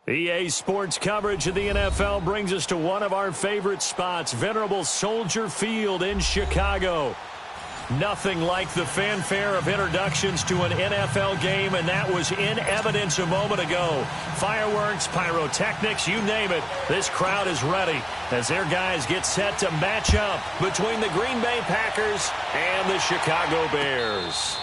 EA Sports coverage of the NFL brings us to one of our favorite spots, venerable Soldier Field in Chicago. Nothing like the fanfare of introductions to an NFL game, and that was in evidence a moment ago. Fireworks, pyrotechnics, you name it, this crowd is ready as their guys get set to match up between the Green Bay Packers and the Chicago Bears.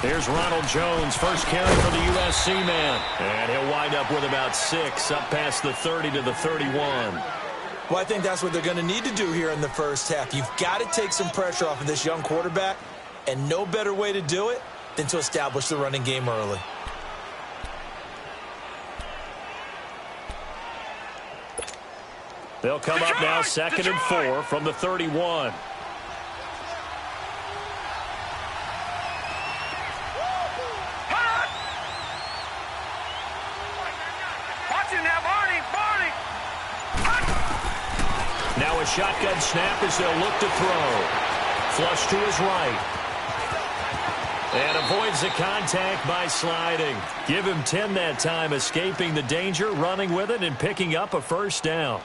Here's Ronald Jones, first carry for the USC man. And he'll wind up with about 6, up past the 30 to the 31. Well, I think that's what they're going to need to do here in the first half. You've got to take some pressure off of this young quarterback, and no better way to do it than to establish the running game early. They'll come up now 2nd and 4 from the 31. Now a shotgun snap as they'll look to throw. Flush to his right. And avoids the contact by sliding. Give him 10 that time, escaping the danger, running with it, and picking up a first down.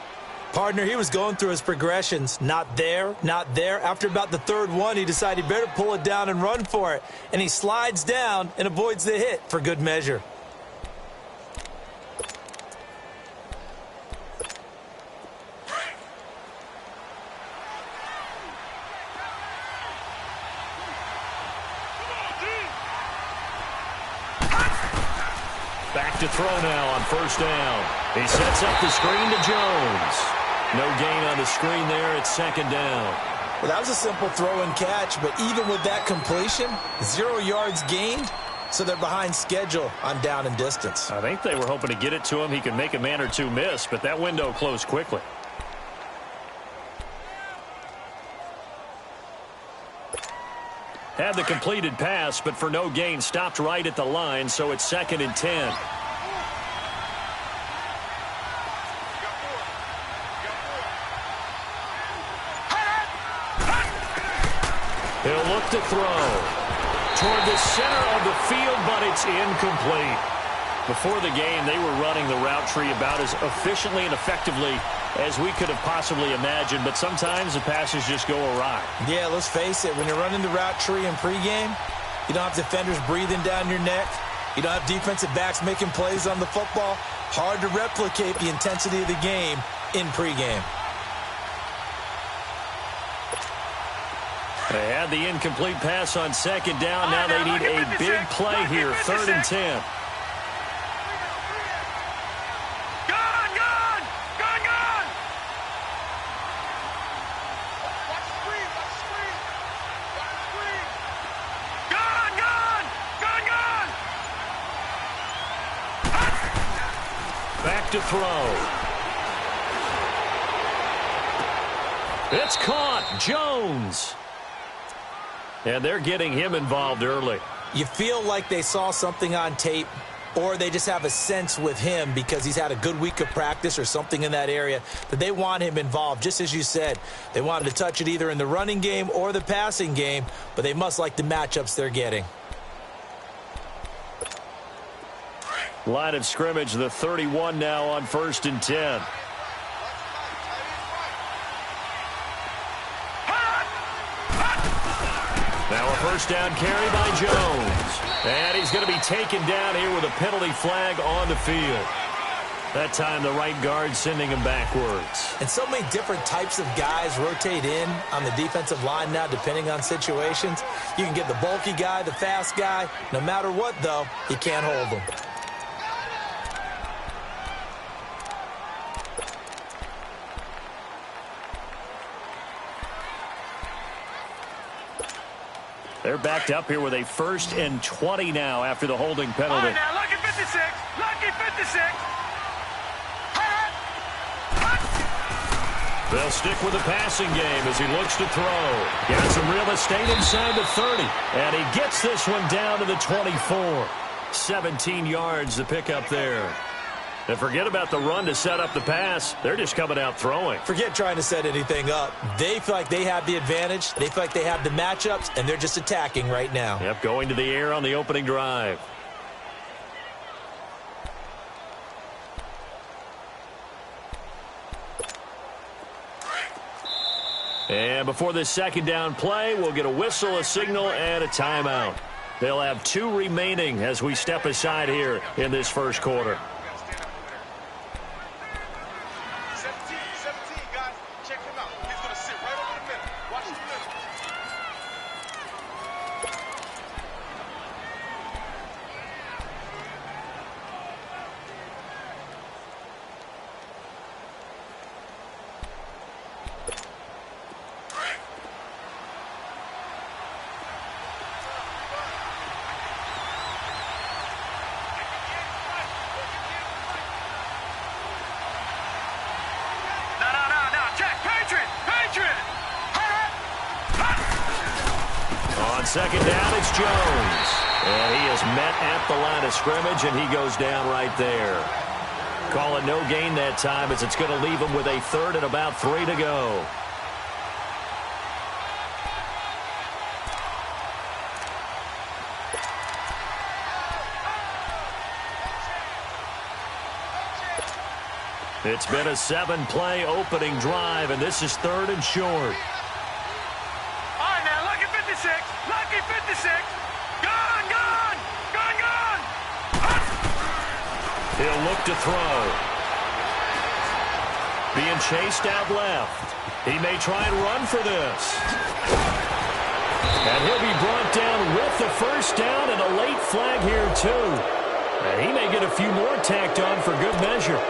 Partner, he was going through his progressions. Not there, not there. After about the third one, he decided he better pull it down and run for it. And he slides down and avoids the hit for good measure. Back to throw now on first down. He sets up the screen to Jones. No gain on the screen there. It's 2nd down. Well, that was a simple throw and catch, but even with that completion, 0 yards gained, so they're behind schedule on down and distance. I think they were hoping to get it to him. He could make a man or two miss, but that window closed quickly. Had the completed pass, but for no gain, stopped right at the line, so it's 2nd and 10. He'll look to throw toward the center of the field, but it's incomplete. Before the game, they were running the route tree about as efficiently and effectively as we could have possibly imagined, but sometimes the passes just go awry. Yeah, let's face it, when you're running the route tree in pregame, you don't have defenders breathing down your neck. You don't have defensive backs making plays on the football. Hard to replicate the intensity of the game in pregame. They had the incomplete pass on 2nd down. Now they need a big play here, 3rd and 10. back to throw. It's caught. Jones. And they're getting him involved early. You feel like they saw something on tape, or they just have a sense with him because he's had a good week of practice or something in that area that they want him involved. Just as you said, they wanted to touch it either in the running game or the passing game, but they must like the matchups they're getting. Line of scrimmage, the 31 now on 1st and 10. Now a first down carry by Jones. And he's going to be taken down here with a penalty flag on the field. That time the right guard sending him backwards. And so many different types of guys rotate in on the defensive line now depending on situations. You can get the bulky guy, the fast guy. No matter what, though, you can't hold them. They're backed up here with a 1st and 20 now after the holding penalty. All right, now, lucky 56. Lucky 56. They'll stick with the passing game as he looks to throw. Got some real estate inside the 30. And he gets this one down to the 24. 17 yards to pick up there. And forget about the run to set up the pass. They're just coming out throwing. Forget trying to set anything up. They feel like they have the advantage. They feel like they have the matchups, and they're just attacking right now. Yep, going to the air on the opening drive. And before this second down play, we'll get a whistle, a signal, and a timeout. They'll have 2 remaining as we step aside here in this first quarter. 17, guys. Check him out. He's going to sit right over the middle. Watch the middle. On second down, it's Jones. And he is met at the line of scrimmage, and he goes down right there. Call it no gain that time as it's going to leave him with a 3rd and about 3 to go. It's been a 7-play opening drive, and this is 3rd and short. Lucky 56. Gone, gone. Gone, gone. He'll look to throw. Being chased out left. He may try and run for this. And he'll be brought down with the first down and a late flag here, too. And he may get a few more tacked on for good measure.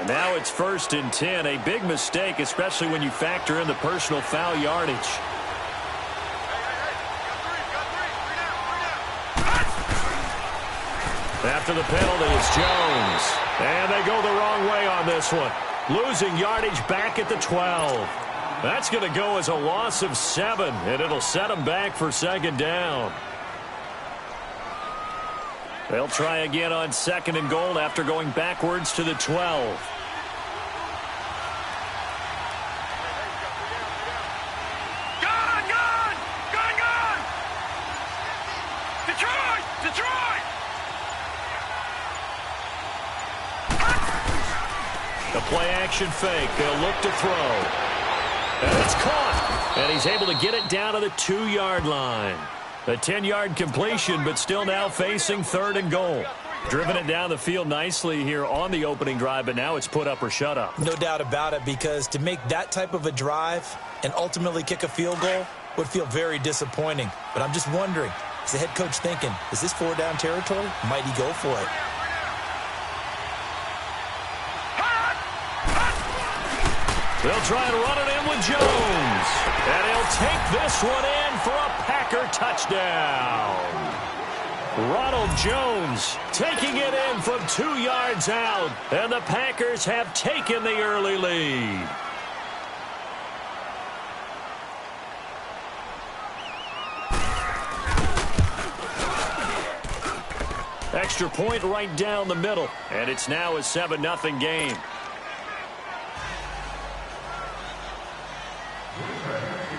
Now it's 1st and 10. A big mistake, especially when you factor in the personal foul yardage. After the penalty, it's Jones. And they go the wrong way on this one. Losing yardage back at the 12. That's going to go as a loss of 7, and it'll set them back for 2nd down. They'll try again on 2nd and goal after going backwards to the 12. The play-action fake. They'll look to throw. And it's caught. And he's able to get it down to the 2-yard line. A 10-yard completion, but still now facing 3rd and goal. Driven it down the field nicely here on the opening drive, but now it's put up or shut up. No doubt about it, because to make that type of a drive and ultimately kick a field goal would feel very disappointing. But I'm just wondering, is the head coach thinking, is this 4-down territory? Might he go for it? They'll try and run it in with Jones. And he'll take this one in for a Packer touchdown. Ronald Jones taking it in from 2 yards out. And the Packers have taken the early lead. Extra point right down the middle. And it's now a 7-0 game.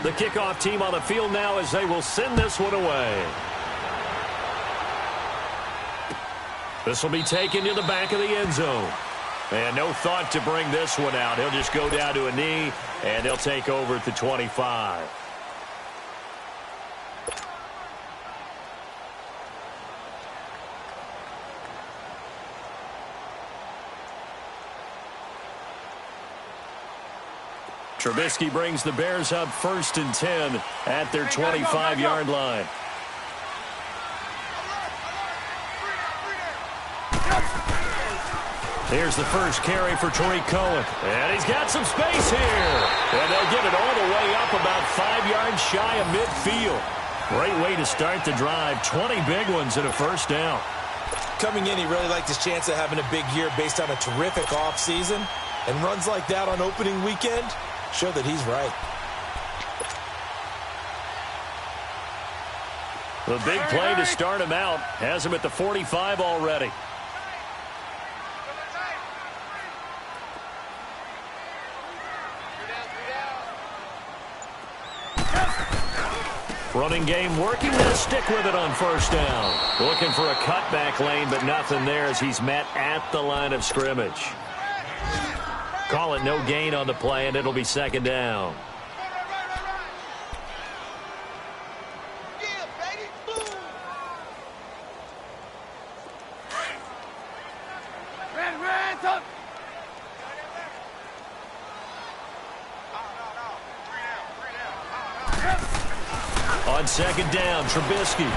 The kickoff team on the field now as they will send this one away. This will be taken to the back of the end zone. And no thought to bring this one out. He'll just go down to a knee, and they'll take over at the 25. Trubisky brings the Bears up 1st and 10 at their 25-yard line. Here's the first carry for Tariq Cohen. And he's got some space here. And they'll get it all the way up about 5 yards shy of midfield. Great way to start the drive. 20 big ones and a first down. Coming in, he really liked his chance of having a big year based on a terrific offseason. And runs like that on opening weekend show that he's right. The big play to start him out has him at the 45 already. Running game working. They'll stick with it on first down. Looking for a cutback lane, but nothing there as he's met at the line of scrimmage. Call it no gain on the play, and it'll be second down. On second down, Trubisky.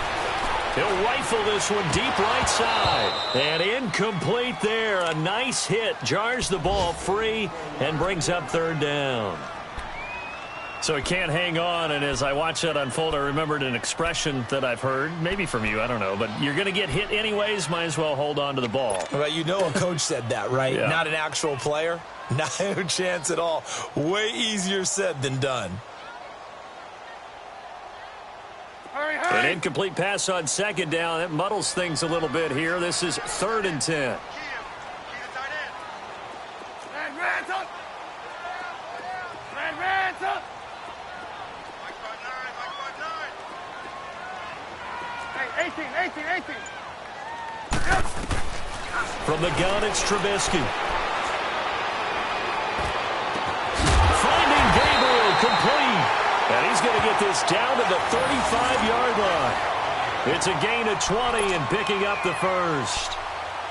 He'll rifle this one deep right side. And incomplete there. A nice hit. Jars the ball free and brings up third down. So he can't hang on. And as I watch that unfold, I remembered an expression that I've heard, maybe from you, I don't know. But you're going to get hit anyways. Might as well hold on to the ball. Well, you know a coach said that, right? Yeah. Not an actual player. No chance at all. Way easier said than done. An incomplete pass on second down. That muddles things a little bit here. This is 3rd and 10. From the gun, it's Trubisky. Finding Gabriel, complete. And he's going to get this down to the 35-yard line. It's a gain of 20 and picking up the first.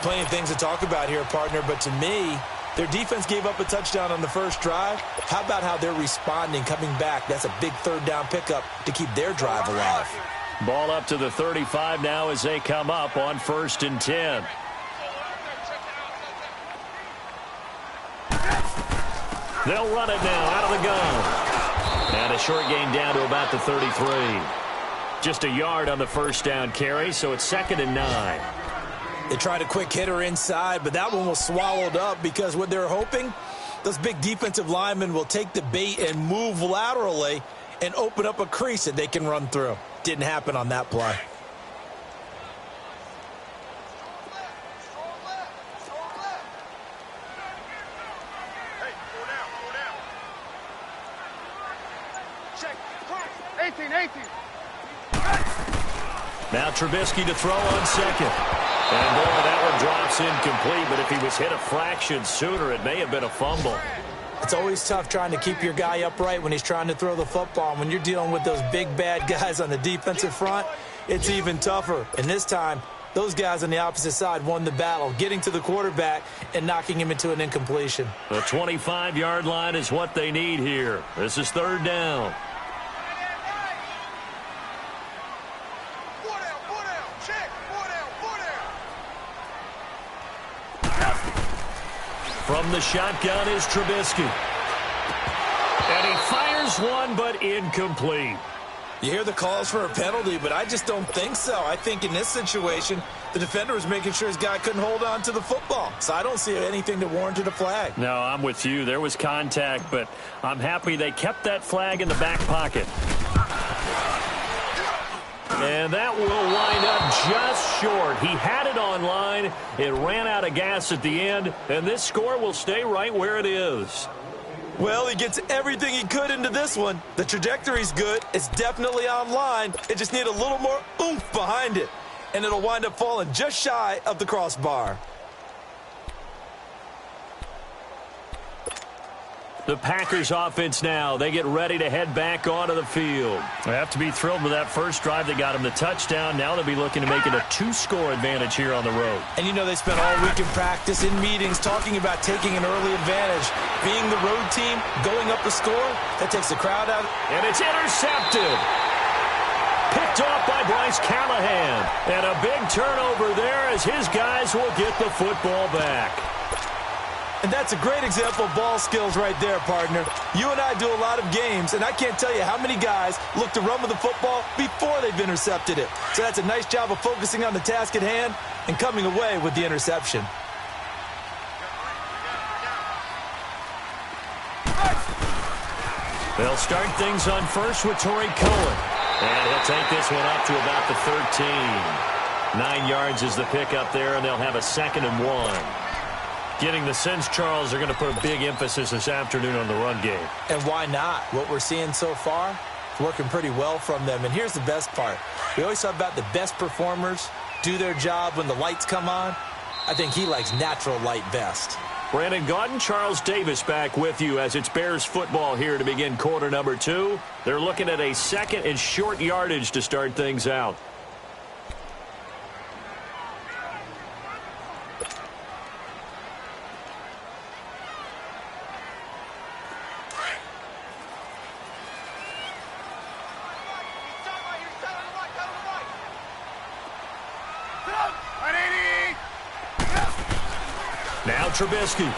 Plenty of things to talk about here, partner, but to me, their defense gave up a touchdown on the first drive. How about how they're responding, coming back? That's a big third down pickup to keep their drive alive. Ball up to the 35 now as they come up on 1st and 10. They'll run it now out of the gun. And a short gain down to about the 33. Just a yard on the first down carry, so it's 2nd and 9. They tried a quick hitter inside, but that one was swallowed up because what they're hoping, those big defensive linemen will take the bait and move laterally and open up a crease that they can run through. Didn't happen on that play. Now Trubisky to throw on second. And boy, that one drops incomplete, but if he was hit a fraction sooner, it may have been a fumble. It's always tough trying to keep your guy upright when he's trying to throw the football. And when you're dealing with those big, bad guys on the defensive front, it's even tougher. And this time, those guys on the opposite side won the battle, getting to the quarterback and knocking him into an incompletion. The 25-yard line is what they need here. This is 3rd down. From the shotgun is Trubisky. He fires one, but incomplete. You hear the calls for a penalty, but I just don't think so. I think in this situation, the defender was making sure his guy couldn't hold on to the football. So I don't see anything that warranted a flag. No, I'm with you. There was contact, but I'm happy they kept that flag in the back pocket. And that will wind up just short. He had it on line. It ran out of gas at the end, and this score will stay right where it is. Well, he gets everything he could into this one. The trajectory's good. It's definitely online. It just needs a little more oomph behind it. And it'll wind up falling just shy of the crossbar. The Packers offense now. They get ready to head back onto the field. They have to be thrilled with that first drive that got them the touchdown. Now they'll be looking to make it a two-score advantage here on the road. And you know they spent all week in practice, in meetings, talking about taking an early advantage. Being the road team, going up the score, that takes the crowd out. And it's intercepted. Picked off by Bryce Callahan. And a big turnover there as his guys will get the football back. And that's a great example of ball skills right there, partner. You and I do a lot of games, and I can't tell you how many guys look to run with the football before they've intercepted it. So that's a nice job of focusing on the task at hand and coming away with the interception. They'll start things on first with Torrey Cohen. And he'll take this one up to about the 13. 9 yards is the pickup there, and they'll have a 2nd and 1. Getting the sense, Charles, they're going to put a big emphasis this afternoon on the run game. And why not? What we're seeing so far is working pretty well from them. And here's the best part. We always talk about the best performers do their job when the lights come on. I think he likes natural light best. Brandon Gaudin, Charles Davis back with you as it's Bears football here to begin quarter number 2. They're looking at a 2nd and short yardage to start things out. Now Trubisky.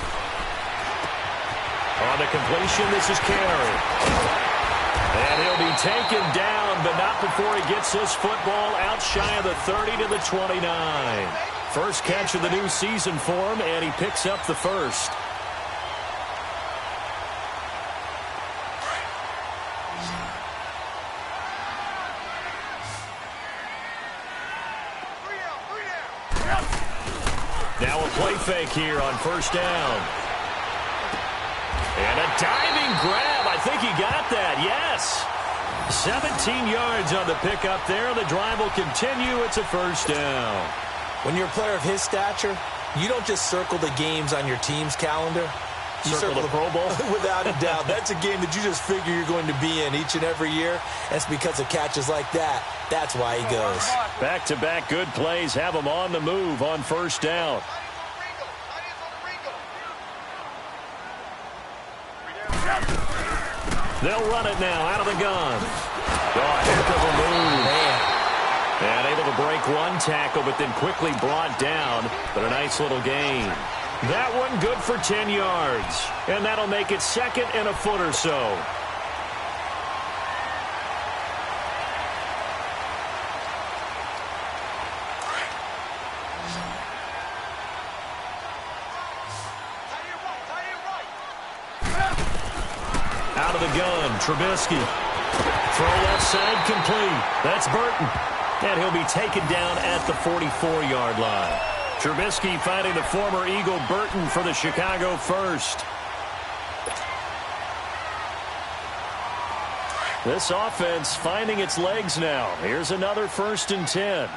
On the completion, this is Carey. And he'll be taken down, but not before he gets this football out shy of the 30 to the 29. First catch of the new season for him, and he picks up the first. Now a play fake here on first down. And a diving grab. I think he got that. Yes. 17 yards on the pickup there. The drive will continue. It's a first down. When you're a player of his stature, you don't just circle the games on your team's calendar. You circle the Pro Bowl? Without a doubt. That's a game that you just figure you're going to be in each and every year. That's because of catches like that. That's why he goes. Back-to-back good plays have him on the move on first down. They'll run it now out of the gun. Oh, heck of a move. Man. And able to break one tackle, but then quickly brought down. But a nice little gain. That one good for 10 yards. And that'll make it 2nd and a foot or so. Out of the gun, Trubisky. Throw left side complete. That's Burton. And he'll be taken down at the 44-yard line. Trubisky finding the former Eagle Burton for the Chicago first. This offense finding its legs now. Here's another 1st and 10.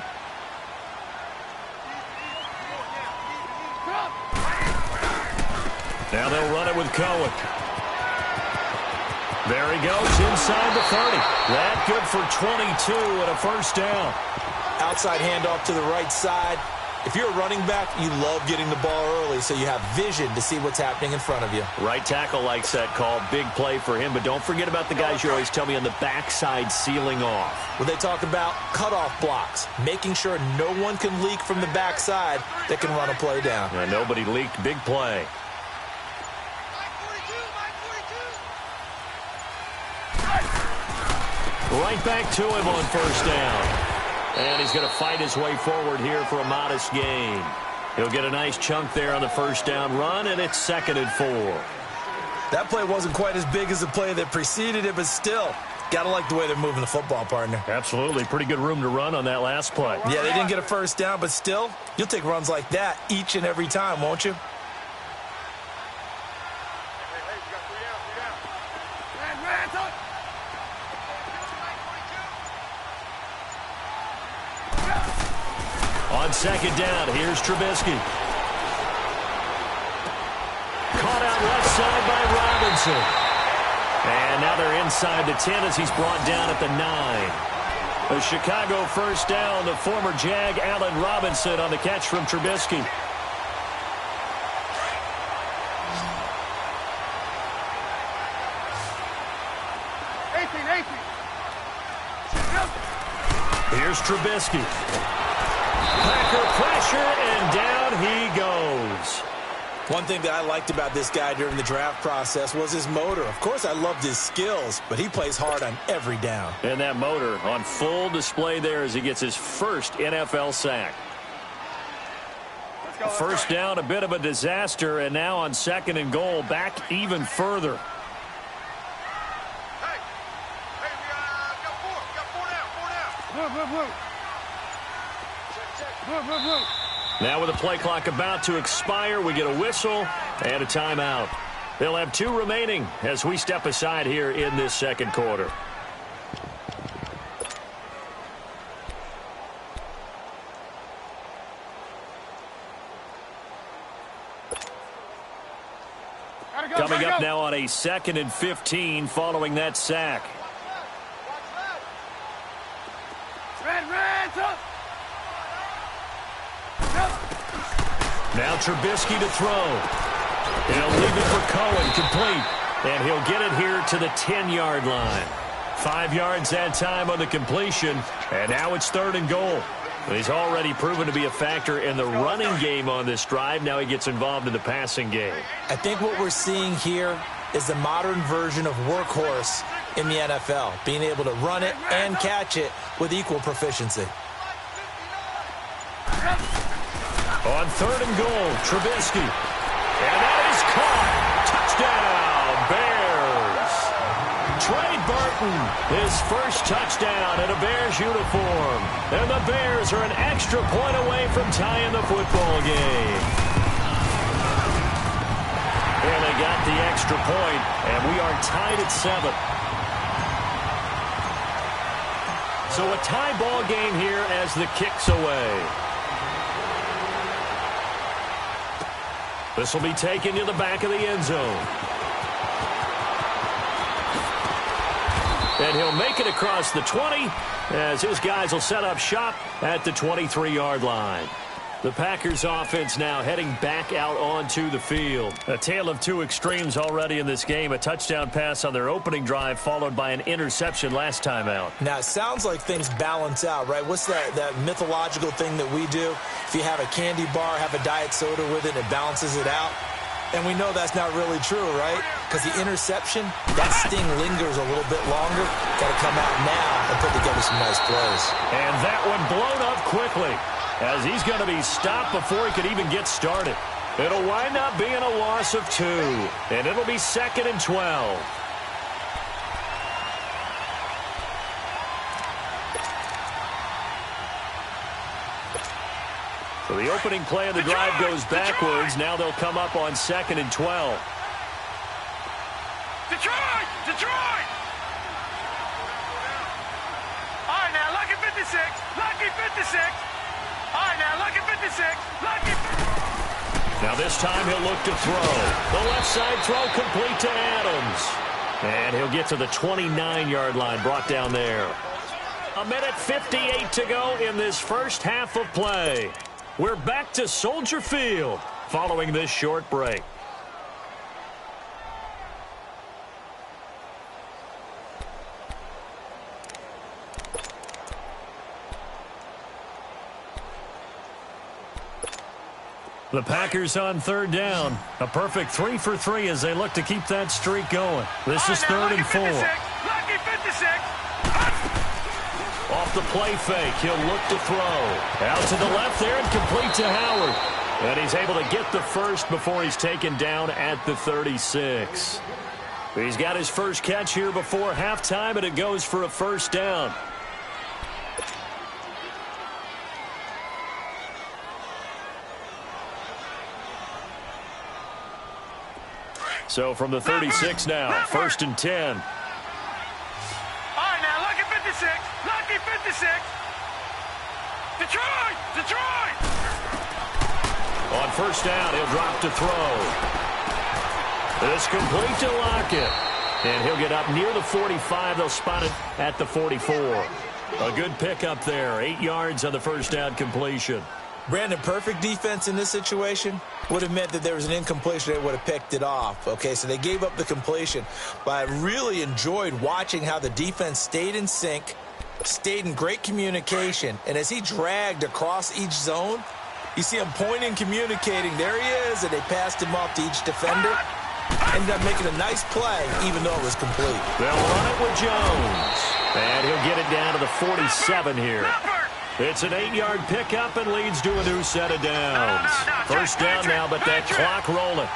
Now they'll run it with Cohen. There he goes inside the 30. That good for 22 and a first down. Outside handoff to the right side. If you're a running back, you love getting the ball early so you have vision to see what's happening in front of you. Right tackle likes that call. Big play for him. But don't forget about the guys you always tell me on the backside sealing off. Well, they talk about cutoff blocks, making sure no one can leak from the backside that can run a play down. And nobody leaked. Big play. Right back to him on first down. And he's going to fight his way forward here for a modest gain. He'll get a nice chunk there on the first down run, and it's 2nd and 4. That play wasn't quite as big as the play that preceded it, but still, got to like the way they're moving the football, partner. Absolutely. Pretty good room to run on that last play. Yeah, they didn't get a first down, but still, you'll take runs like that each and every time, won't you? On 2nd down, here's Trubisky. Caught out left side by Robinson. And now they're inside the 10 as he's brought down at the 9. A Chicago first down, the former Jag Allen Robinson on the catch from Trubisky. Here's Trubisky. Packer pressure, and down he goes. One thing that I liked about this guy during the draft process was his motor. Of course, I loved his skills, but he plays hard on every down. And that motor on full display there as he gets his first NFL sack. First down, a bit of a disaster, and now on 2nd and goal, back even further. Hey, we got four down. Now with the play clock about to expire, we get a whistle and a timeout. They'll have 2 remaining as we step aside here in this 2nd quarter. Coming up now on a 2nd and 15 following that sack. Now Trubisky to throw. He'll leave it for Cohen, complete. And he'll get it here to the 10-yard line. 5 yards that time on the completion. And now it's 3rd and goal. He's already proven to be a factor in the running game on this drive. Now he gets involved in the passing game. I think what we're seeing here is the modern version of workhorse in the NFL, being able to run it and catch it with equal proficiency. On 3rd and goal, Trubisky. And that is caught. Touchdown, Bears. Trey Burton, his first touchdown in a Bears uniform. And the Bears are an extra point away from tying the football game. And they got the extra point, and we are tied at 7. So a tie ball game here as the kick's away. This will be taken to the back of the end zone. And he'll make it across the 20 as his guys will set up shop at the 23-yard line. The Packers offense now heading back out onto the field. A tale of 2 extremes already in this game. A touchdown pass on their opening drive followed by an interception last time out. Now, it sounds like things balance out, right? What's that mythological thing that we do? If you have a candy bar, have a diet soda with it, it balances it out. And we know that's not really true, right? Because the interception, that sting lingers a little bit longer. Got to come out now and put together some nice plays. And that one blown up quickly, as he's going to be stopped before he could even get started. It'll wind up being a loss of 2, and it'll be 2nd and 12. So the opening play of the drive goes backwards. Now they'll come up on 2nd and 12. Detroit! Detroit! All right, now, lucky 56. Lucky 56. All right, now, lucky 56. Lucky 56. Now this time he'll look to throw. The left side throw complete to Adams. And he'll get to the 29-yard line, brought down there. 1:58 to go in this first half of play. We're back to Soldier Field following this short break. The Packers on 3rd down. A perfect 3 for 3 as they look to keep that streak going. This is 3rd and 4. Lucky 56. off the play fake. He'll look to throw. Out to the left there and complete to Howard. And he's able to get the first before he's taken down at the 36. He's got his first catch here before halftime, and it goes for a first down. So from the 36 now, 1st and 10. All right, now, lucky 56. Lucky 56. Detroit! Detroit! On first down, he'll drop to throw. It's complete to Lockett. And he'll get up near the 45. They'll spot it at the 44. A good pickup there. 8 yards on the first down completion. Brandon, perfect defense in this situation would have meant that there was an incompletion. They would have picked it off. Okay, so they gave up the completion. But I really enjoyed watching how the defense stayed in sync, stayed in great communication. And as he dragged across each zone, you see him pointing, communicating. There he is, and they passed him off to each defender. Ended up making a nice play, even though it was complete. They'll run it with Jones. And he'll get it down to the 47 here. It's an 8-yard pickup and leads to a new set of downs. First down now, but that clock rolling.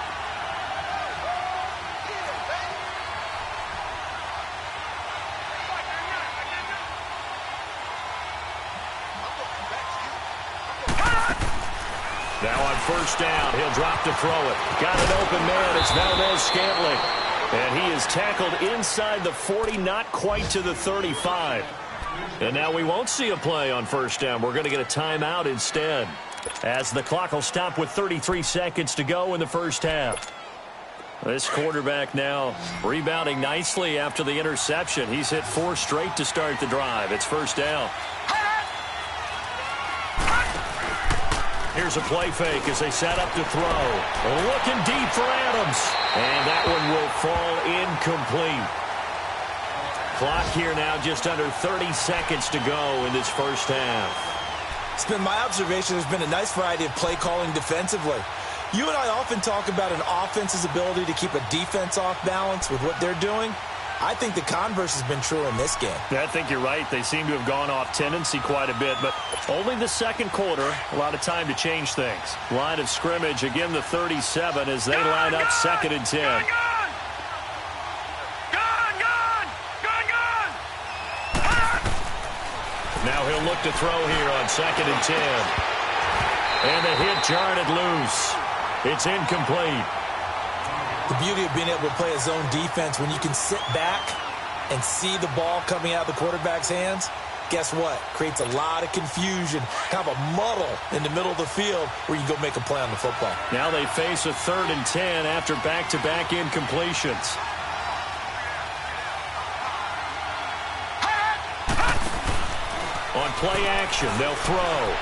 Now on first down, he'll drop to throw it. Got an open man. It's Valdez-Scantling. And he is tackled inside the 40, not quite to the 35. And now we won't see a play on first down. We're going to get a timeout instead, as the clock will stop with 33 seconds to go in the first half. This quarterback now rebounding nicely after the interception. He's hit 4 straight to start the drive. It's first down. Here's a play fake as they set up to throw. Looking deep for Adams. And that one will fall incomplete. Clock here now just under 30 seconds to go in this first half. It's been my observation there's been a nice variety of play calling defensively. You and I often talk about an offense's ability to keep a defense off balance with what they're doing. I think the converse has been true in this game. I think you're right. They seem to have gone off tendency quite a bit, but only the second quarter, a lot of time to change things. Line of scrimmage, again the 37 as they line up 2nd and 10. Now he'll look to throw here on 2nd and 10. And the hit jarred it loose. It's incomplete. The beauty of being able to play a zone defense when you can sit back and see the ball coming out of the quarterback's hands, guess what? Creates a lot of confusion, kind of a muddle in the middle of the field where you can go make a play on the football. Now they face a 3rd and 10 after back-to-back incompletions. On play action, they'll throw.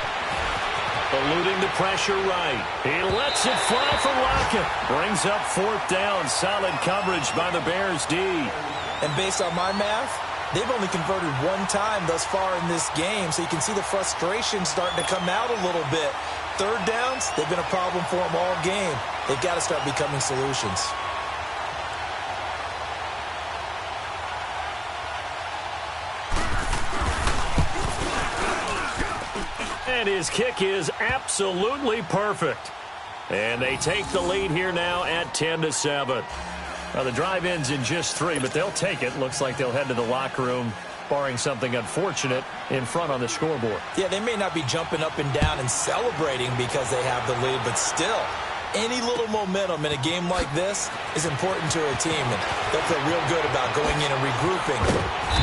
Eluding the pressure right. He lets it fly for Lockett. Brings up 4th down. Solid coverage by the Bears D. And based on my math, they've only converted 1 time thus far in this game, so you can see the frustration starting to come out a little bit. 3rd downs, they've been a problem for them all game. They've got to start becoming solutions. And his kick is absolutely perfect. And they take the lead here now at 10-7. Now the drive ends in just 3, but they'll take it. Looks like they'll head to the locker room, barring something unfortunate, in front on the scoreboard. Yeah, they may not be jumping up and down and celebrating because they have the lead, but still, any little momentum in a game like this is important to a team, and they'll feel real good about going in and regrouping,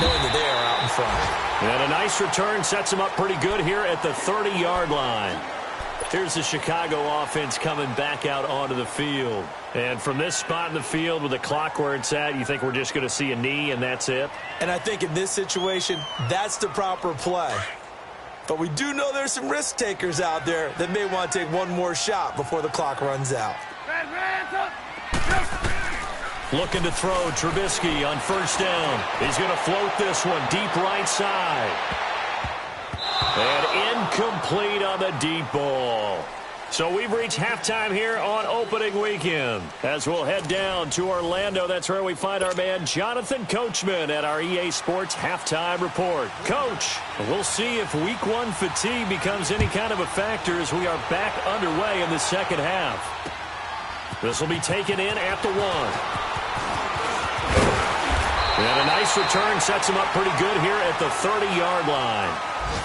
knowing that they are out in front. And a nice return sets them up pretty good here at the 30-yard line. Here's the Chicago offense coming back out onto the field. And from this spot in the field with the clock where it's at, you think we're just going to see a knee and that's it? And I think in this situation, that's the proper play. But we do know there's some risk takers out there that may want to take one more shot before the clock runs out. Looking to throw Trubisky on first down. He's going to float this one deep right side. And incomplete on the deep ball. So we've reached halftime here on opening weekend. As we'll head down to Orlando, that's where we find our man Jonathan Coachman at our EA Sports Halftime Report. Coach, we'll see if Week 1 fatigue becomes any kind of a factor as we are back underway in the second half. This will be taken in at the 1. And a nice return sets him up pretty good here at the 30-yard line.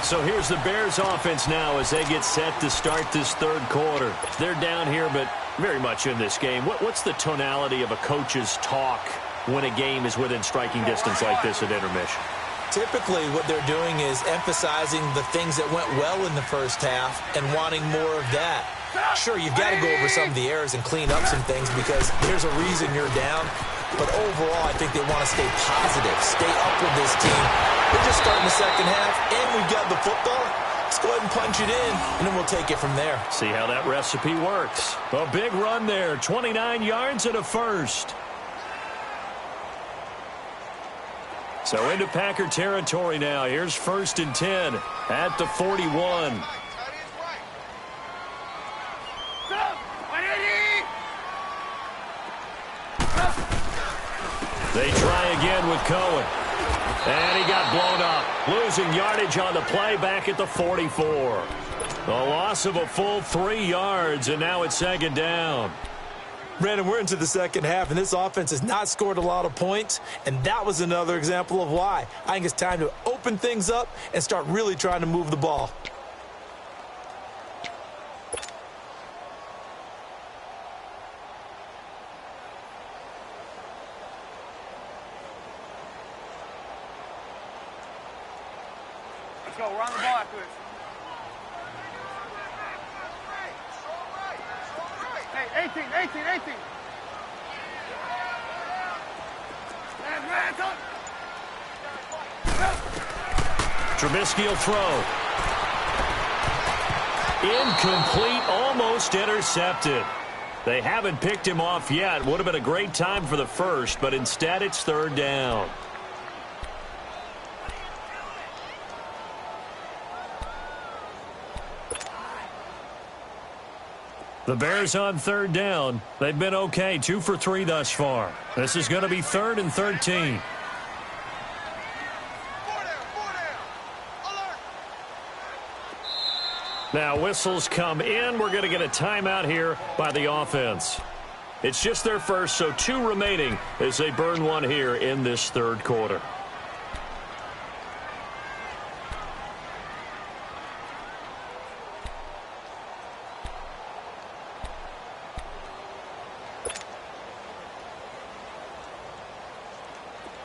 So here's the Bears offense now as they get set to start this third quarter. They're down here, but very much in this game. What's the tonality of a coach's talk when a game is within striking distance like this at intermission? Typically, what they're doing is emphasizing the things that went well in the first half and wanting more of that. Sure, you've got to go over some of the errors and clean up some things because there's a reason you're down. But overall, I think they want to stay positive, stay up with this team. We're just starting the second half, and we've got the football. Let's go ahead and punch it in, and then we'll take it from there. See how that recipe works. A big run there, 29 yards and a first. So into Packer territory now. Here's 1st and 10 at the 41. They try again with Cohen. And he got blown up. Losing yardage on the play back at the 44. A loss of a full 3 yards, and now it's second down. Brandon, we're into the second half, and this offense has not scored a lot of points, and that was another example of why. I think it's time to open things up and start really trying to move the ball. Let's go. Run the ball after this. Hey, 18. Trubisky will throw. Incomplete, almost intercepted. They haven't picked him off yet. Would have been a great time for the first, but instead it's third down. The Bears on third down. They've been okay, 2 for 3 thus far. This is going to be 3rd and 13. Now whistles come in. We're going to get a timeout here by the offense. It's just their first, so 2 remaining as they burn one here in this third quarter.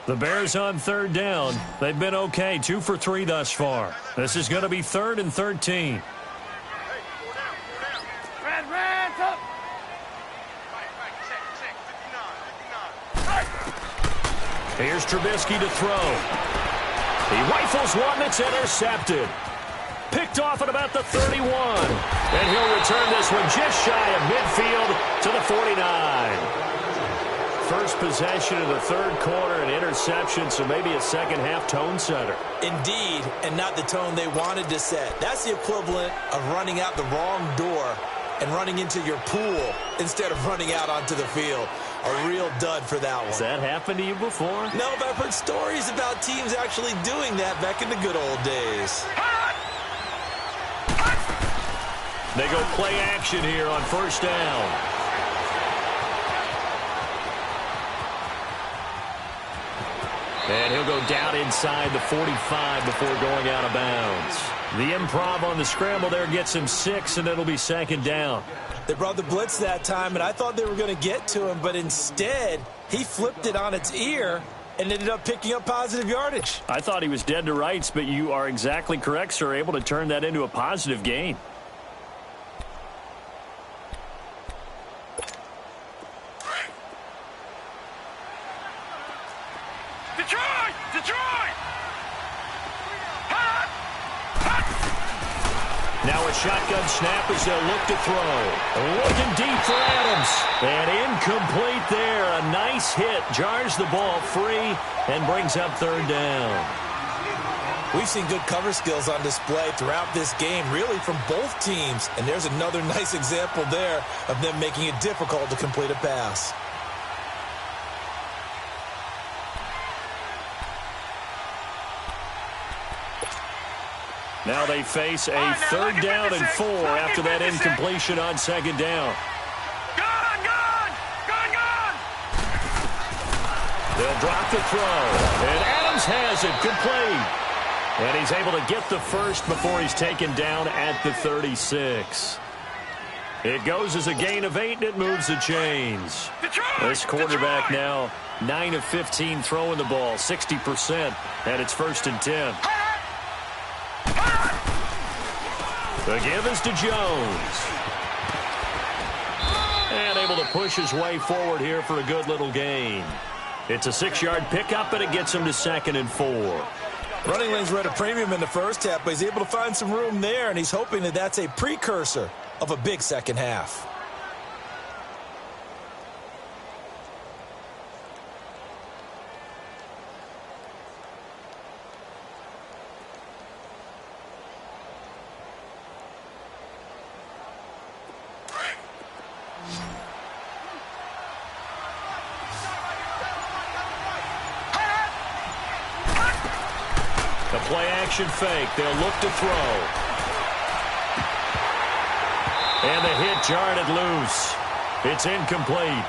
The Bears on third down. They've been okay, 2 for 3 thus far. This is going to be 3rd and 13. Here's Trubisky to throw. He rifles one that's intercepted. Picked off at about the 31. And he'll return this one just shy of midfield to the 49. First possession of the third quarter, an interception, so maybe a second-half tone setter. Indeed, and not the tone they wanted to set. That's the equivalent of running out the wrong door and running into your pool instead of running out onto the field. A real dud for that one. Has that happened to you before? No, but I've heard stories about teams actually doing that back in the good old days. They go play action here on first down. And he'll go down inside the 45 before going out of bounds. The improv on the scramble there gets him 6, and it'll be second down. They brought the blitz that time, and I thought they were going to get to him, but instead he flipped it on its ear and ended up picking up positive yardage. I thought he was dead to rights, but you are exactly correct, sir, able to turn that into a positive gain. Now a shotgun snap as they'll look to throw. Looking deep for Adams. And incomplete there. A nice hit. Jars the ball free and brings up third down. We've seen good cover skills on display throughout this game, really from both teams. And there's another nice example there of them making it difficult to complete a pass. Now they face a third down and 4 after that incompletion on second down. Gone! They'll drop the throw. And Adams has it complete. And he's able to get the first before he's taken down at the 36. It goes as a gain of 8, and it moves the chains. This quarterback now 9 of 15 throwing the ball, 60%, and it's 1st and 10. The give is to Jones. And able to push his way forward here for a good little gain. It's a 6-yard pickup, and it gets him to 2nd and 4. Running lanes were at a premium in the first half, but he's able to find some room there, and he's hoping that that's a precursor of a big second half. The play-action fake. They'll look to throw. And the hit jarred it loose. It's incomplete.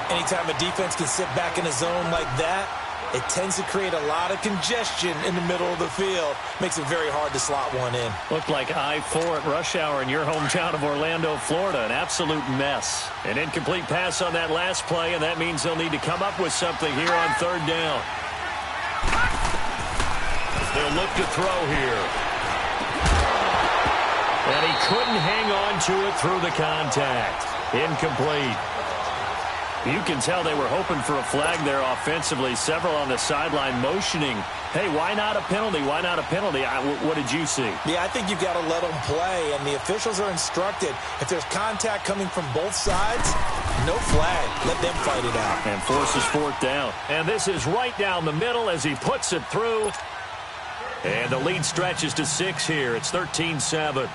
Anytime a defense can sit back in a zone like that, it tends to create a lot of congestion in the middle of the field. Makes it very hard to slot one in. Looked like I-4 at rush hour in your hometown of Orlando, Florida. An absolute mess. An incomplete pass on that last play, and that means they'll need to come up with something here on third down. They'll look to throw here. And he couldn't hang on to it through the contact. Incomplete. You can tell they were hoping for a flag there offensively. Several on the sideline motioning, hey, why not a penalty? Why not a penalty? What did you see? Yeah, I think you've got to let them play, and the officials are instructed. If there's contact coming from both sides, no flag. Let them fight it out. And forces 4th down. And this is right down the middle as he puts it through. And the lead stretches to 6 here. It's 13-7.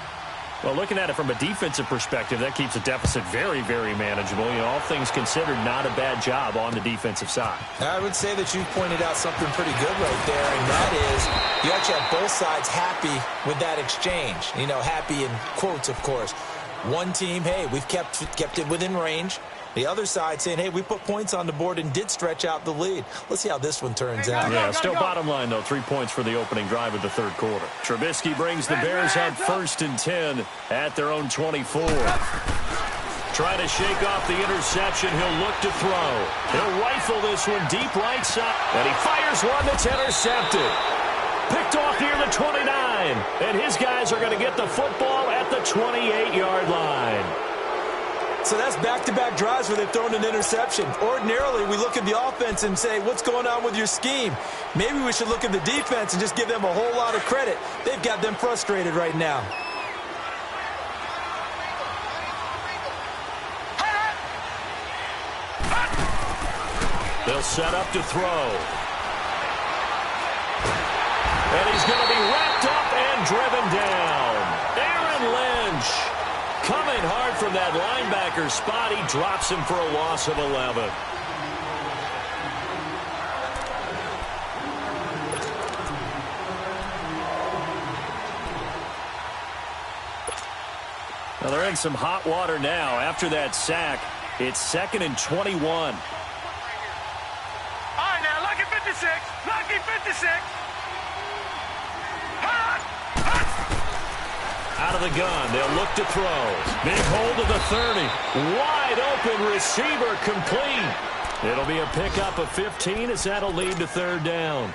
Well, looking at it from a defensive perspective, that keeps the deficit very, very manageable. You know, all things considered, not a bad job on the defensive side. I would say that you've pointed out something pretty good right there, and that is you actually have both sides happy with that exchange. You know, happy in quotes, of course. One team, hey, we've kept it within range. The other side saying, hey, we put points on the board and did stretch out the lead. Let's see how this one turns out. Yeah, still bottom line, though. 3 points for the opening drive of the third quarter. Trubisky brings the Bears up 1st and 10 at their own 24. Trying to shake off the interception. He'll look to throw. He'll rifle this one deep right side. And he fires one that's intercepted. Picked off near the 29. And his guys are going to get the football at the 28-yard line. So that's back-to-back drives where they've thrown an interception. Ordinarily, we look at the offense and say, what's going on with your scheme? Maybe we should look at the defense and just give them a whole lot of credit. They've got them frustrated right now. They'll set up to throw. And he's going to be wrapped up and driven down. Aaron Lynch. Coming hard from that linebacker spot. He drops him for a loss of 11. Well, they're in some hot water now. After that sack, it's 2nd and 21. All right, now, lucky 56. Lucky 56. Out of the gun, they'll look to throw. Big hold of the 30. Wide open receiver complete. It'll be a pickup of 15 as that'll lead to third down.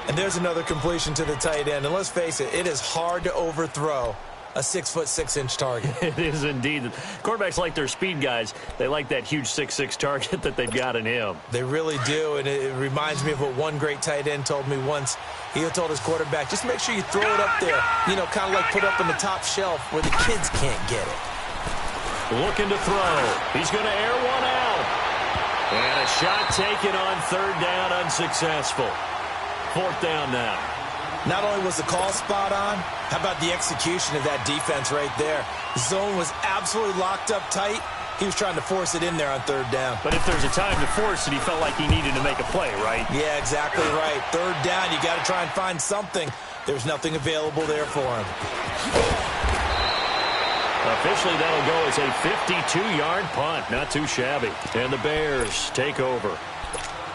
And there's another completion to the tight end. And let's face it, it is hard to overthrow a 6'6" target. It is indeed. Quarterbacks like their speed guys. They like that huge 6'6" target that they've got in him. They really do, and it reminds me of what one great tight end told me once. He told his quarterback, just make sure you throw it up there. You know, kind of like put up on the top shelf where the kids can't get it. Looking to throw. He's going to air one out. And a shot taken on third down, unsuccessful. 4th down now. Not only was the call spot on, how about the execution of that defense right there? The zone was absolutely locked up tight. He was trying to force it in there on third down. But if there's a time to force it, he felt like he needed to make a play, right? Yeah, exactly right. Third down, you got to try and find something. There's nothing available there for him. Officially, that'll go as a 52-yard punt. Not too shabby. And the Bears take over.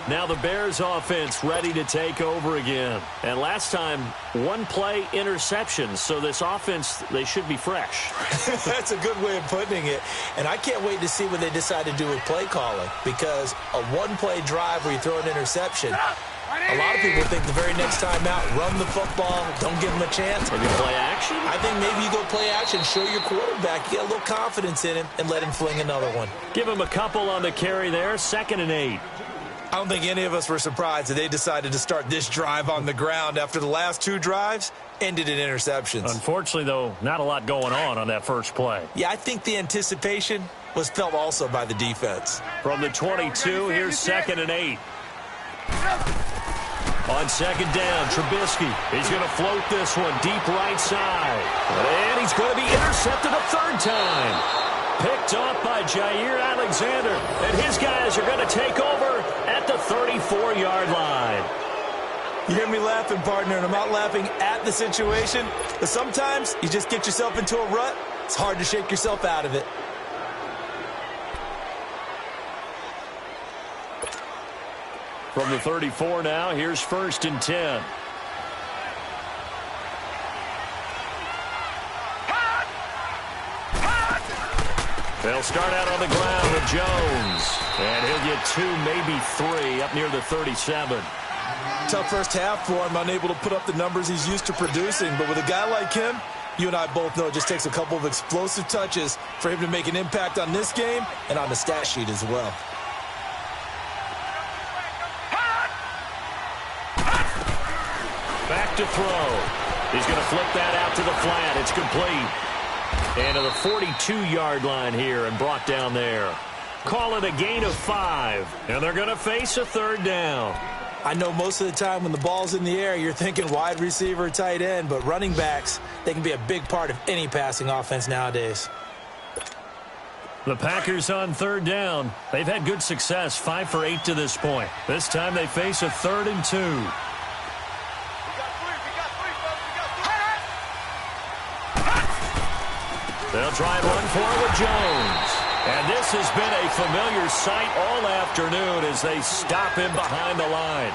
Now the Bears offense ready to take over again. And last time, one-play interceptions. So this offense, they should be fresh. That's a good way of putting it. And I can't wait to see what they decide to do with play calling. Because a one-play drive where you throw an interception, a lot of people think the very next time out, run the football, don't give them a chance. Maybe play action? I think maybe you go play action, show your quarterback, you get a little confidence in him, and let him fling another one. Give him a couple on the carry there, 2nd and 8. I don't think any of us were surprised that they decided to start this drive on the ground after the last 2 drives ended in interceptions. Unfortunately, though, not a lot going on that first play. Yeah, I think the anticipation was felt also by the defense. From the 22, here's 2nd and 8. On 2nd down, Trubisky. He's going to float this one deep right side. And he's going to be intercepted a 3rd time. Picked off by Jair Alexander. And his guys are going to take over at the 34-yard line. You hear me laughing, partner, and I'm not laughing at the situation. But sometimes you just get yourself into a rut. It's hard to shake yourself out of it. From the 34 now, here's 1st and 10. They'll start out on the ground with Jones. And he'll get 2, maybe 3, up near the 37. Tough first half for him, unable to put up the numbers he's used to producing. But with a guy like him, you and I both know it just takes a couple of explosive touches for him to make an impact on this game and on the stat sheet as well. Back to throw. He's going to flip that out to the flat. It's complete. And to the 42-yard line here and brought down there. Call it a gain of 5. And they're going to face a 3rd down. I know most of the time when the ball's in the air, you're thinking wide receiver, tight end, but running backs, they can be a big part of any passing offense nowadays. The Packers on 3rd down. They've had good success, 5 for 8 to this point. This time they face a 3rd and 2. They'll try and run for it with Jones. And this has been a familiar sight all afternoon as they stop him behind the line.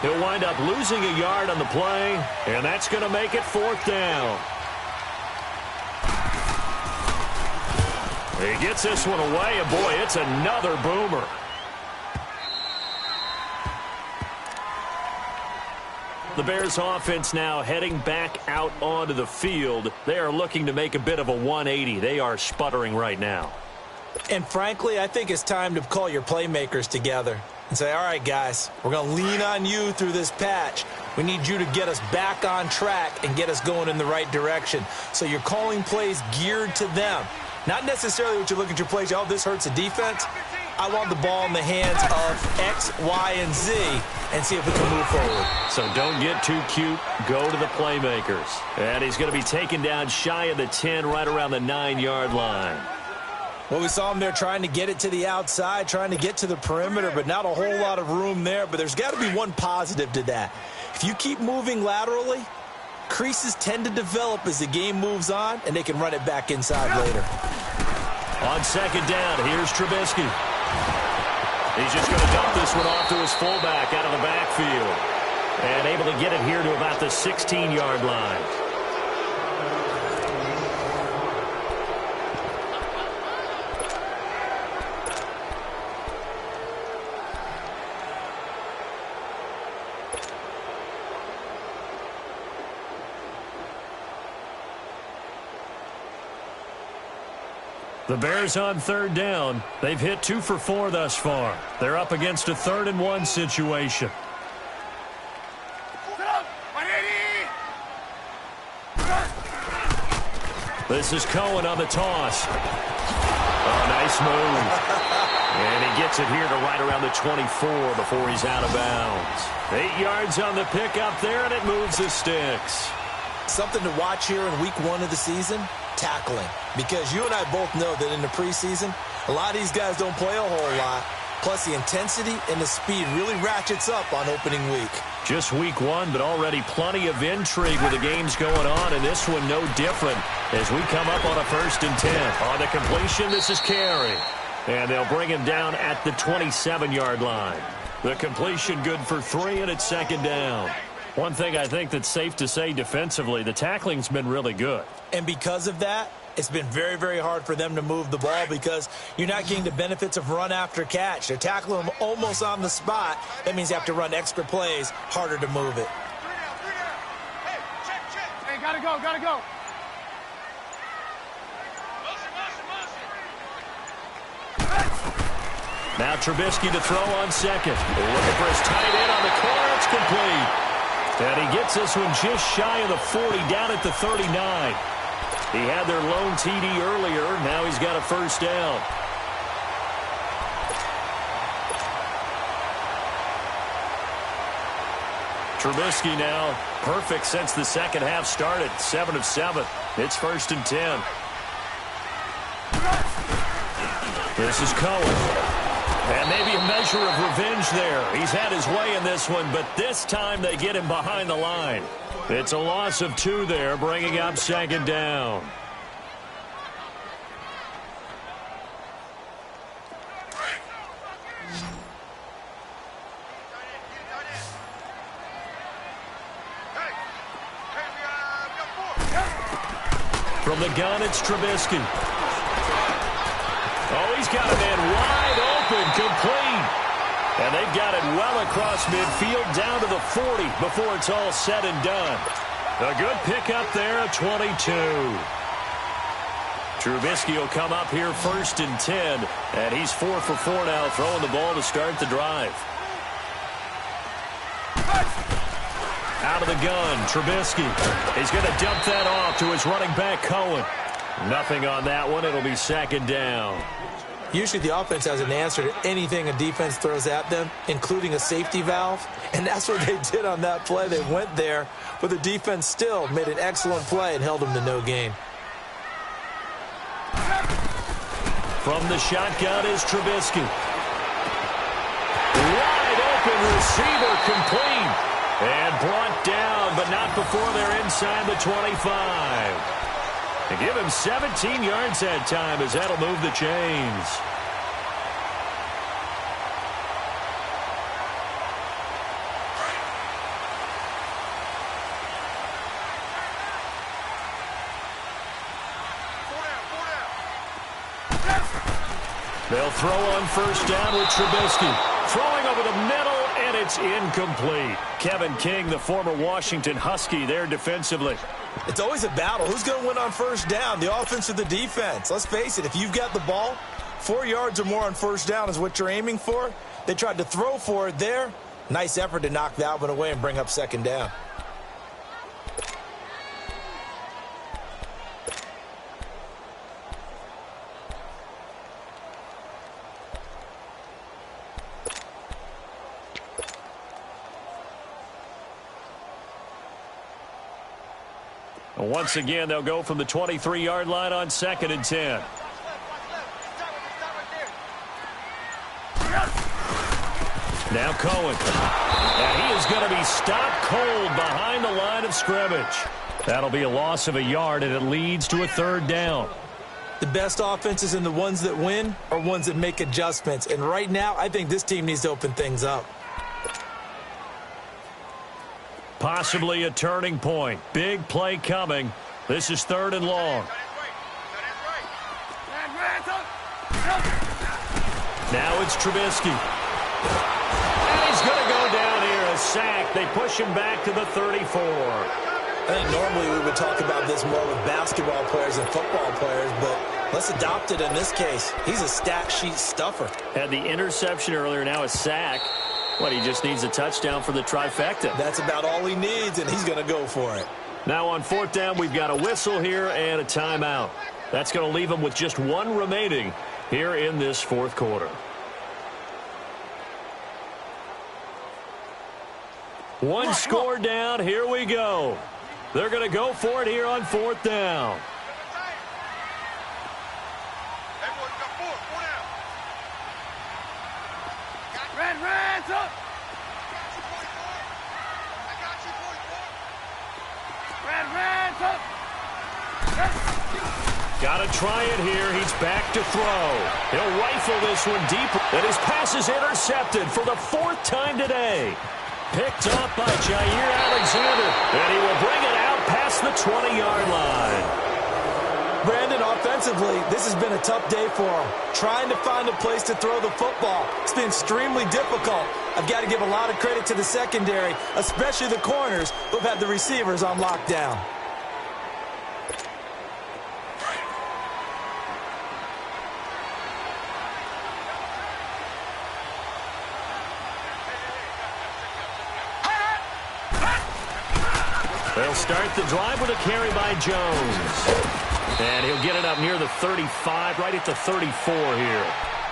He'll wind up losing a yard on the play, and that's going to make it 4th down. He gets this one away, and boy, it's another boomer. The Bears offense now heading back out onto the field. They are looking to make a bit of a 180. They are sputtering right now. And frankly, I think it's time to call your playmakers together and say, all right, guys, we're going to lean on you through this patch. We need you to get us back on track and get us going in the right direction. So you're calling plays geared to them. Not necessarily what you look at your plays, oh, this hurts the defense. I want the ball in the hands of X, Y, and Z and see if we can move forward. So don't get too cute. Go to the playmakers. And he's going to be taken down shy of the 10, right around the 9-yard line. Well, we saw him there trying to get it to the outside, trying to get to the perimeter, but not a whole lot of room there. But there's got to be one positive to that. If you keep moving laterally, creases tend to develop as the game moves on, and they can run it back inside later. On 2nd down, here's Trubisky. He's just going to dump this one off to his fullback out of the backfield. And able to get it here to about the 16-yard line. The Bears on 3rd down. They've hit 2 for 4 thus far. They're up against a 3rd and 1 situation. This is Cohen on the toss. Oh, nice move. And he gets it here to right around the 24 before he's out of bounds. 8 yards on the pickup there, and it moves the sticks. Something to watch here in week 1 of the season, tackling. Because you and I both know that in the preseason, a lot of these guys don't play a whole lot. Plus, the intensity and the speed really ratchets up on opening week. Just week 1, but already plenty of intrigue with the games going on, and this one no different as we come up on a 1st and 10. On the completion, this is Carey. And they'll bring him down at the 27-yard line. The completion good for 3, and it's 2nd down. One thing I think that's safe to say defensively, the tackling's been really good. And because of that, it's been very, very hard for them to move the ball because you're not getting the benefits of run after catch. They're tackling them almost on the spot. That means you have to run extra plays, harder to move it. Hey, check. Hey, gotta go. Now Trubisky to throw on 2nd. Looking for his tight end on the corner. It's complete. And he gets this one just shy of the 40, down at the 39. He had their lone TD earlier. Now he's got a 1st down. Trubisky now perfect since the second half started. 7 of 7. It's 1st and 10. This is Cohen. And maybe a measure of revenge there. He's had his way in this one, but this time they get him behind the line. It's a loss of 2 there, bringing up 2nd down. From the gun, it's Trubisky. Oh, he's got a man wide open, complete. And they've got it well across midfield down to the 40 before it's all said and done. A good pickup there at 22. Trubisky will come up here 1st and 10, and he's 4 for 4 now, throwing the ball to start the drive. Out of the gun, Trubisky. He's going to dump that off to his running back, Cohen. Nothing on that one. It'll be 2nd down. Usually the offense has an answer to anything a defense throws at them, including a safety valve. And that's what they did on that play. They went there, but the defense still made an excellent play and held them to no gain. From the shotgun is Trubisky. Wide open receiver, complete. And brought down, but not before they're inside the 25. They give him 17 yards that time as that'll move the chains. They'll throw on 1st down with Trubisky. Throwing over the middle, and it's incomplete. Kevin King, the former Washington Husky, there defensively. It's always a battle. Who's going to win on 1st down, the offense or the defense? Let's face it, if you've got the ball, 4 yards or more on 1st down is what you're aiming for. They tried to throw for it there. Nice effort to knock that one away and bring up 2nd down. Once again, they'll go from the 23-yard line on 2nd and 10. Now Cohen. And he is going to be stopped cold behind the line of scrimmage. That'll be a loss of a yard, and it leads to a 3rd down. The best offenses and the ones that win are ones that make adjustments. And right now, I think this team needs to open things up. Possibly a turning point. Big play coming. This is 3rd and long. Now it's Trubisky. And he's going to go down here. A sack. They push him back to the 34. I think normally we would talk about this more with basketball players and football players, but let's adopt it in this case. He's a stat sheet stuffer. Had the interception earlier, now a sack. What, he just needs a touchdown for the trifecta. That's about all he needs, and he's going to go for it. Now on 4th down, we've got a whistle here and a timeout. That's going to leave him with just 1 remaining here in this 4th quarter. One score down. Here we go. They're going to go for it here on 4th down. Hands up. Hands up. Got to try it here. He's back to throw. He'll rifle this one deep. And his pass is intercepted for the 4th time today. Picked up by Jair Alexander. And he will bring it out past the 20-yard line. Brandon, offensively, this has been a tough day for him. Trying to find a place to throw the football. It's been extremely difficult. I've got to give a lot of credit to the secondary, especially the corners who've had the receivers on lockdown. They'll start the drive with a carry by Jones. And he'll get it up near the 35, right at the 34 here.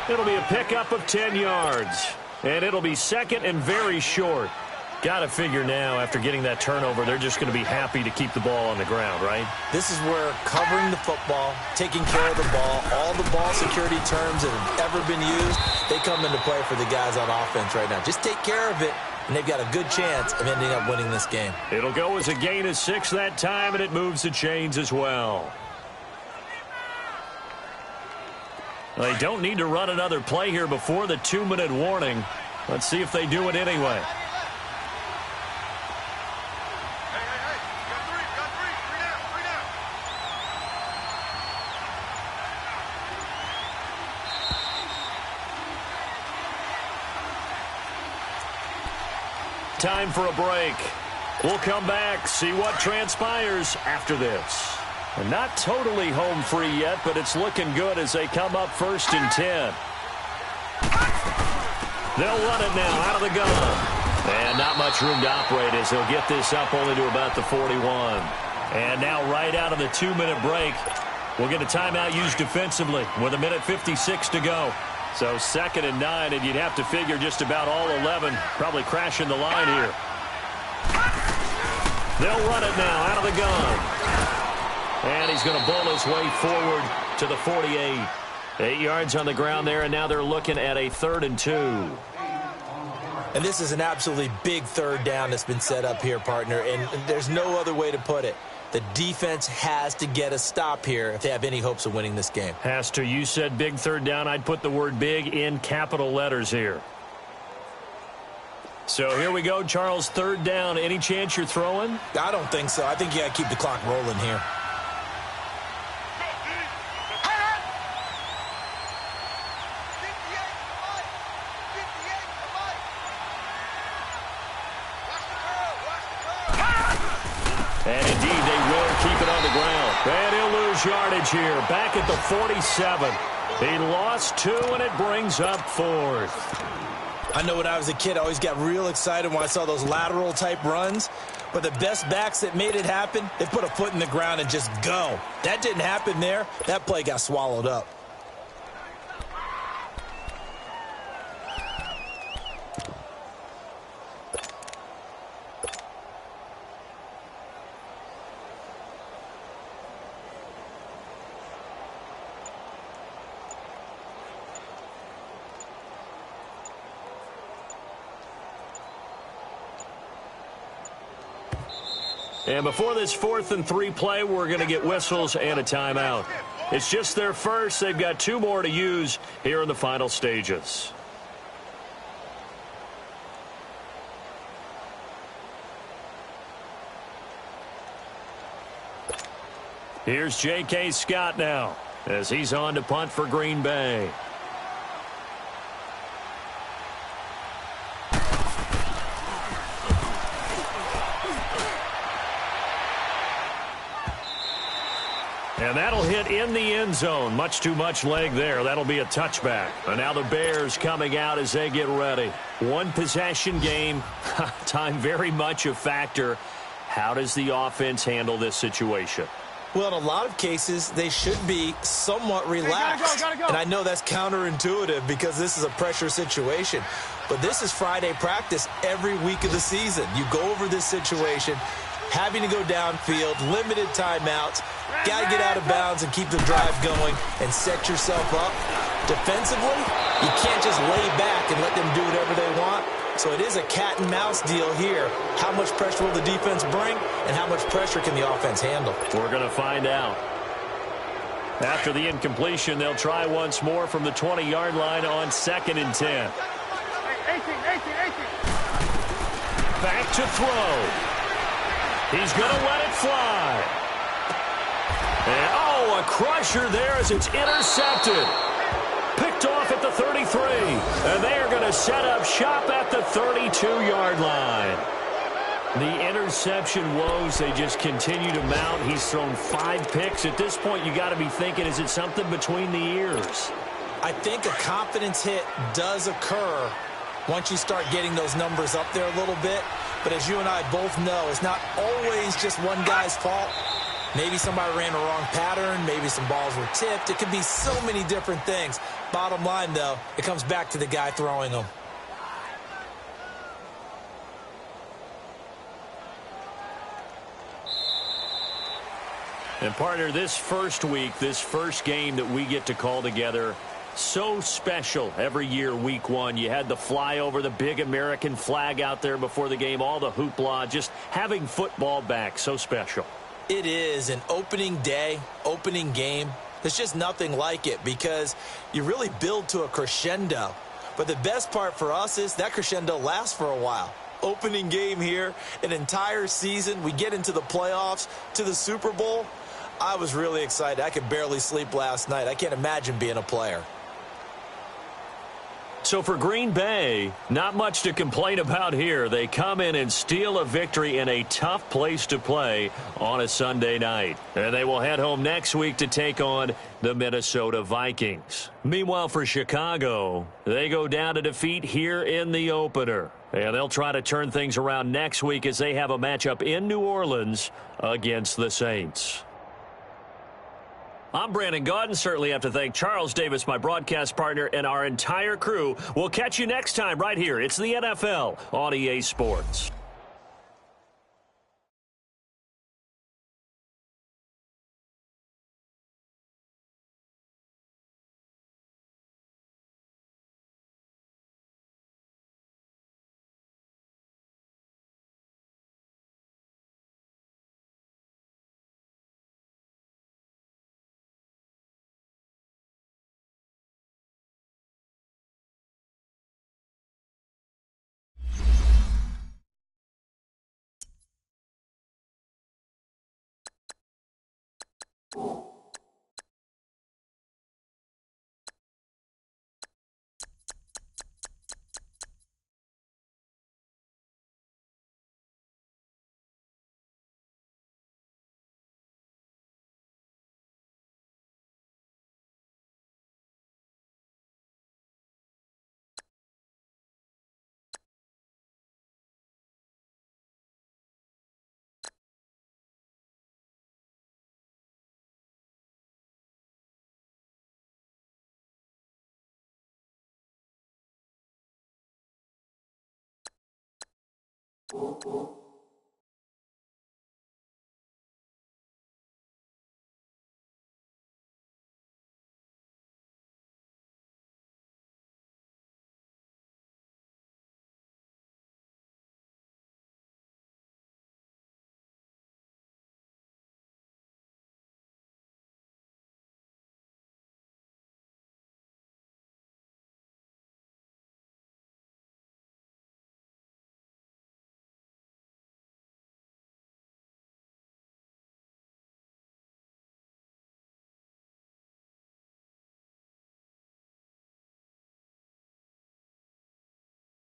It'll be a pickup of 10 yards. And it'll be 2nd and very short. Got to figure now, after getting that turnover, they're just going to be happy to keep the ball on the ground, right? This is where covering the football, taking care of the ball, all the ball security terms that have ever been used, they come into play for the guys on offense right now. Just take care of it, and they've got a good chance of ending up winning this game. It'll go as a gain of 6 that time, and it moves the chains as well. They don't need to run another play here before the 2-minute warning. Let's see if they do it anyway. Time for a break. We'll come back, see what transpires after this. And not totally home free yet, but it's looking good as they come up 1st and 10. They'll run it now out of the gun. And not much room to operate as they'll get this up only to about the 41. And now right out of the 2-minute break, we'll get a timeout used defensively with 1:56 to go. So 2nd and 9, and you'd have to figure just about all 11 probably crashing the line here. They'll run it now out of the gun. And he's going to bull his way forward to the 48. 8 yards on the ground there, and now they're looking at a 3rd and 2. And this is an absolutely big 3rd down that's been set up here, partner, and there's no other way to put it. The defense has to get a stop here if they have any hopes of winning this game. Has to. You said big 3rd down. I'd put the word big in capital letters here. So here we go, Charles, 3rd down. Any chance you're throwing? I don't think so. I think you got to keep the clock rolling here. And indeed, they will keep it on the ground. And he'll lose yardage here. Back at the 47. He lost 2, and it brings up 4th. I know when I was a kid, I always got real excited when I saw those lateral-type runs. But the best backs that made it happen, they put a foot in the ground and just go. That didn't happen there. That play got swallowed up. And before this 4th and 3 play, we're going to get whistles and a timeout. It's just their first. They've got 2 more to use here in the final stages. Here's J.K. Scott now as he's on to punt for Green Bay. And that'll hit in the end zone. Much too much leg there. That'll be a touchback. And now the Bears coming out as they get ready. 1 possession game. Time very much a factor. How does the offense handle this situation? Well, in a lot of cases, they should be somewhat relaxed. Gotta go. And I know that's counterintuitive because this is a pressure situation. But this is Friday practice every week of the season. You go over this situation, having to go downfield, limited timeouts, got to get out of bounds and keep the drive going and set yourself up. Defensively, you can't just lay back and let them do whatever they want. So it is a cat and mouse deal here. How much pressure will the defense bring, and how much pressure can the offense handle? We're going to find out. After the incompletion, they'll try once more from the 20-yard line on 2nd and 10. 18. Back to throw. He's going to let it fly. And, oh, a crusher there as it's intercepted. Picked off at the 33. And they are going to set up shop at the 32-yard line. The interception woes, they just continue to mount. He's thrown 5 picks. At this point, you got to be thinking, is it something between the ears? I think a confidence hit does occur once you start getting those numbers up there a little bit. But as you and I both know, it's not always just one guy's fault. Maybe somebody ran a wrong pattern. Maybe some balls were tipped. It could be so many different things. Bottom line, though, it comes back to the guy throwing them. And, partner, this first week, this first game that we get to call together, so special every year, week 1. You had the flyover, the big American flag out there before the game, all the hoopla, just having football back, so special. It is an opening day, opening game. There's just nothing like it because you really build to a crescendo. But the best part for us is that crescendo lasts for a while. Opening game here, an entire season. We get into the playoffs, to the Super Bowl. I was really excited. I could barely sleep last night. I can't imagine being a player. So for Green Bay, not much to complain about here. They come in and steal a victory in a tough place to play on a Sunday night. And they will head home next week to take on the Minnesota Vikings. Meanwhile, for Chicago, they go down to defeat here in the opener. And they'll try to turn things around next week as they have a matchup in New Orleans against the Saints. I'm Brandon Gaudin. Certainly have to thank Charles Davis, my broadcast partner, and our entire crew. We'll catch you next time right here. It's the NFL on EA Sports.